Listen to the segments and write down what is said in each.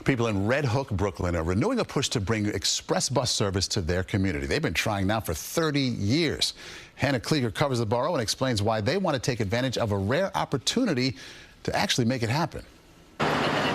People in Red Hook, Brooklyn are renewing a push to bring express bus service to their community. They've been trying now for 30 years. Hannah Kliger covers the borough and explains why they want to take advantage of a rare opportunity to actually make it happen.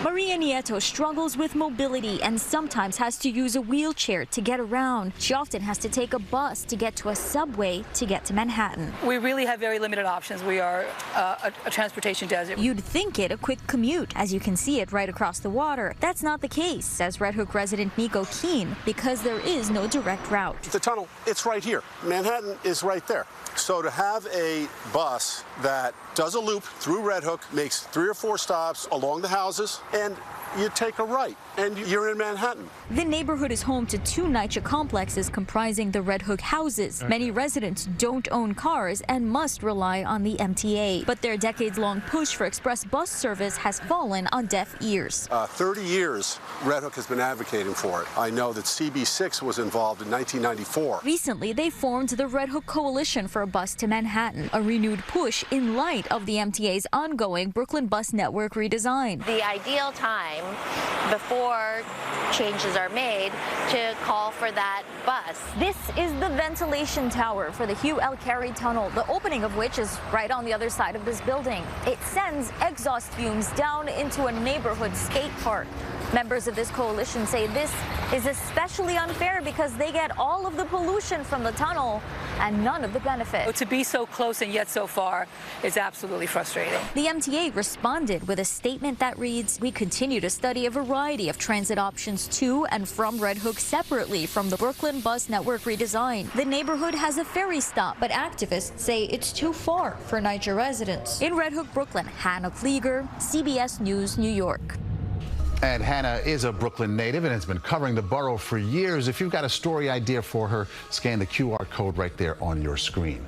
Maria Nieto struggles with mobility and sometimes has to use a wheelchair to get around. She often has to take a bus to get to a subway to get to Manhattan. We really have very limited options. We are a transportation desert. You'd think it a quick commute, as you can see it right across the water. That's not the case, says Red Hook resident Nico Keene, because there is no direct route. The tunnel, it's right here. Manhattan is right there. So to have a bus that does a loop through Red Hook, makes 3 or 4 stops along the houses, and you take a right, and you're in Manhattan. The neighborhood is home to 2 NYCHA complexes comprising the Red Hook houses. Many residents don't own cars and must rely on the MTA. But their decades-long push for express bus service has fallen on deaf ears. 30 years, Red Hook has been advocating for it. I know that CB6 was involved in 1994. Recently, they formed the Red Hook Coalition for a Bus to Manhattan, a renewed push in light of the MTA's ongoing Brooklyn bus network redesign. The ideal time before changes are made to call for that bus. This is the ventilation tower for the Hugh L. Carey Tunnel, the opening of which is right on the other side of this building. It sends exhaust fumes down into a neighborhood skate park. Members of this coalition say this is especially unfair because they get all of the pollution from the tunnel and none of the benefit. To be so close and yet so far is absolutely frustrating. The MTA responded with a statement that reads, "We continue to study a variety of transit options to and from Red Hook separately from the Brooklyn bus network redesign. The neighborhood has a ferry stop, but activists say it's too far for NYCHA residents." In Red Hook, Brooklyn, Hannah Kliger, CBS News, New York. And Hannah is a Brooklyn native and has been covering the borough for years. If you've got a story idea for her, scan the QR code right there on your screen.